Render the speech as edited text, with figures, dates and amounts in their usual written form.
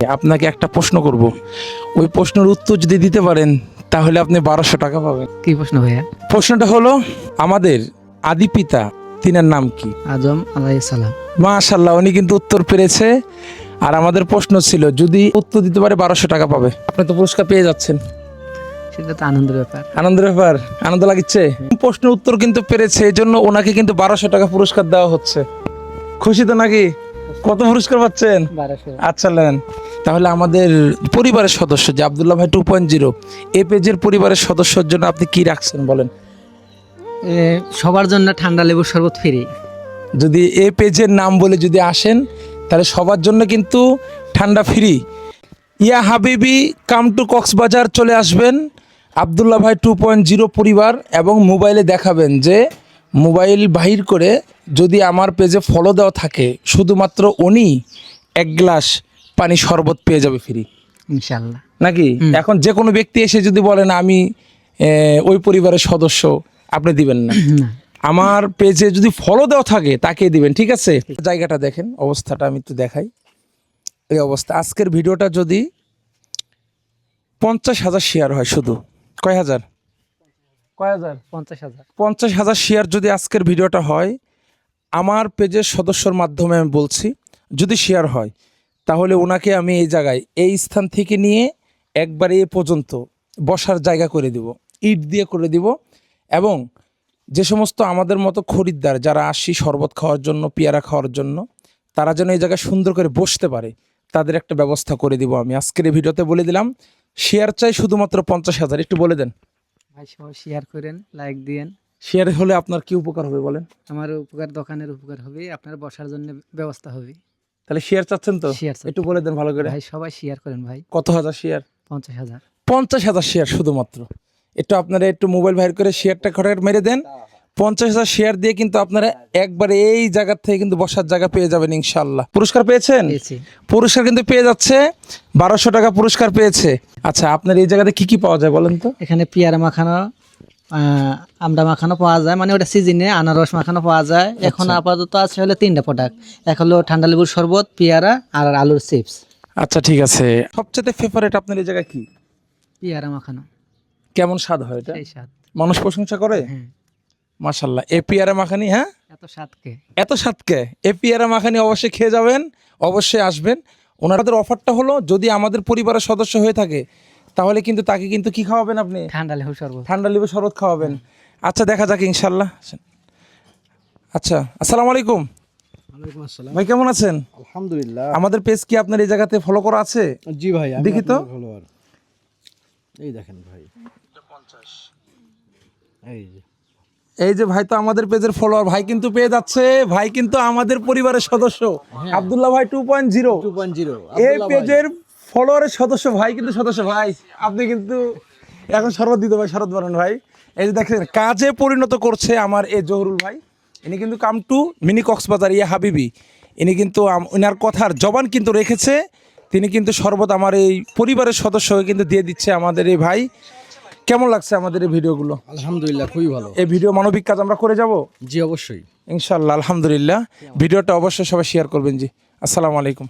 আপনাকে একটা প্রশ্ন করব, ওই প্রশ্নের উত্তর যদি দিতে পারেন তাহলে আপনি 1200 টাকা পাবেন। কি প্রশ্ন ভাইয়া? প্রশ্নটা হলো, আমাদের আদি পিতা তিনার নাম কি? আজম আলাইহিস সালাম। মাশাআল্লাহ, উনি কিন্তু উত্তর পেরেছে। আর আমাদের প্রশ্ন ছিল, যদি উত্তর দিতে পারে 1200 টাকা পাবে। আপনি তো পুরস্কার পেয়ে যাচ্ছেন, সেটা তো আনন্দের ব্যাপার। আনন্দের ব্যাপার, আনন্দ লাগছে। প্রশ্নের উত্তর কিন্তু পেরেছে, এই জন্য ওনাকে কিন্তু 1200 টাকা পুরস্কার দেওয়া হচ্ছে। খুশি তো নাকি? কত পুরস্কার পাচ্ছেন? 1200। আচ্ছা নেন। তাহলে আমাদের পরিবারের সদস্য যে আব্দুল্লাহ ভাই 2.0 এই পেজের পরিবারের সদস্যর জন্য আপনি কি রাখছেন বলেন? সবার জন্য ঠান্ডা লেবুর শরবত ফ্রি। যদি এই পেজের নাম বলে যদি আসেন তাহলে সবার জন্য কিন্তু ঠান্ডা ফ্রি। ইয়া হাবিবি কাম টু কক্সবাজার চলে আসবেন, আব্দুল্লাহ ভাই 2.0 পরিবার, এবং মোবাইলে দেখাবেন যে মোবাইল বাহির করে যদি আমার পেজে ফলো দেওয়া থাকে, শুধুমাত্র উনি 1 গ্লাস পানি শরবত পেয়ে যাবে ফ্রি, ইনশাআল্লাহ। নাকি? এখন যে কোনো ব্যক্তি এসে যদি বলেন আমি ওই পরিবারের সদস্য, আপনি দিবেন না। আমার পেজে যদি ফলো দেওয়া থাকে তাকে দিবেন, ঠিক আছে? জায়গাটা দেখেন, অবস্থাটা আমি একটু দেখাই। এই অবস্থা, আজকের ভিডিওটা যদি 50,000 শেয়ার হয়, শুধু কয় হাজার? 50,000। 50,000 শেয়ার যদি আজকের ভিডিওটা হয়, আমার পেজের সদস্যর মাধ্যমে আমি বলছি, যদি শেয়ার হয় তাহলে ওনাকে আমি এই জায়গায়, এই স্থান থেকে নিয়ে একবারে এ পর্যন্ত বসার জায়গা করে দিব, ইট দিয়ে করে দিব। এবং যে সমস্ত আমাদের মতো খরিদ্দার যারা আসি শরবত খাওয়ার জন্য, পেয়ারা খাওয়ার জন্য, তারা যেন এই জায়গায় সুন্দর করে বসতে পারে, তাদের একটা ব্যবস্থা করে দিব আমি। আজকের এই ভিডিওতে বলে দিলাম, শেয়ার চাই শুধুমাত্র 50,000। একটু বলে দেন ভাই, সবাই শেয়ার করেন, লাইক দিয়েন। শেয়ার হলে আপনার কি উপকার হবে বলেন? আমার উপকার, দোকানের উপকার হবে, আপনার বসার জন্য ব্যবস্থা হবে। তাহলে শেয়ার চাচ্ছেন তো? শেয়ার চাচ্ছি। একটু বলে দেন ভালো করে। ভাই সবাই শেয়ার করেন ভাই। কত হাজার শেয়ার? 50,000। 50,000 শেয়ার শুধুমাত্র। একটু আপনারা একটু মোবাইল বাইর করে শেয়ারটা খটাখট মেরে দেন। 50,000 শেয়ার দিয়ে কিন্তু আপনারা একবারে এই জায়গা থেকে কিন্তু বসার জায়গা পেয়ে যাবেন ইনশাআল্লাহ। পুরস্কার পেয়েছেন? পেয়েছি। পুরস্কার কিন্তু পেয়ে যাচ্ছে, 1200 টাকা পুরস্কার পেয়েছে। আচ্ছা, আপনার এই জায়গাতে কি কি পাওয়া যায় বলেন তো? এখানে পেয়ারা মাখানো, আমড়া মাখানো পাওয়া যায়, মানে ওটা সিজনে। আনারস মাখানো পাওয়া যায়। এখন আপাতত আছে হলো 3টা প্রোডাক্ট। এক হলো ঠান্ডা লেবুর শরবত, পেয়ারা আর আলুর চিপস। আচ্ছা ঠিক আছে। সবচেয়ে ফেভারিট আপনার এই জায়গায় কি? পেয়ারা মাখানো। কেমন স্বাদ হয় এটা? সেই স্বাদ। মানুষ প্রশংসা করে? হ্যাঁ। মাশাআল্লাহ। এ পেয়ারা মাখানি, হ্যাঁ এত স্বাদকে। এত স্বাদকে এ পেয়ারা মাখানি অবশ্যই খেয়ে যাবেন, অবশ্যই আসবেন। ওনাদের অফারটা হলো, যদি আমাদের পরিবারের সদস্য হয়ে থাকে তাহলে কিন্তু তাকে কিন্তু কি খাওয়াবেন আপনি? ঠান্ডা লেবুর শরবত। ঠান্ডা লেবু শরবত খাওয়াবেন। আচ্ছা, দেখা যাক ইনশাল্লাহ। আচ্ছা, আসসালামু আলাইকুম। ওয়ালাইকুম আসসালাম। ভাই কেমন আছেন? আলহামদুলিল্লাহ। আমাদের পেজ কি আপনার এই জায়গাতে ফলো করা আছে? জি ভাই, আমি দেখি তো। আপনার follower। এই দেখেন ভাই, এই যে এই যে ভাই তো আমাদের পেজের ফলোয়ার, ভাই কিন্তু পেয়ে যাচ্ছে। ভাই কিন্তু আমাদের পরিবারের সদস্য, আব্দুল্লাহ ভাই 2.0 2.0 এই পেজের ফলোয়ারের সদস্য। ভাই কিন্তু সদস্য। ভাই আপনি কিন্তু এখন শরবত দিতে, ভাই শরবত বানান ভাই। এই যে দেখেন, কাজে পরিণত করছে আমার এই জহুরুল ভাই। ইনি কিন্তু কাম টু মিনি কক্সবাজার ইয়া হাবিবি, ইনি কিন্তু ওনার কথার জবান কিন্তু রেখেছে। তিনি কিন্তু শরবত আমার এই পরিবারের সদস্যকে কিন্তু দিয়ে দিচ্ছে আমাদের এই ভাই। কেমন লাগছে আমাদের এই ভিডিওগুলো? আলহামদুলিল্লাহ, খুবই ভালো। এই ভিডিও মানবিক কাজ আমরা করে যাব জি অবশ্যই। ইনশাল্লাহ। আলহামদুলিল্লাহ। ভিডিওটা অবশ্যই সবাই শেয়ার করবেন। জি, আসসালামু আলাইকুম।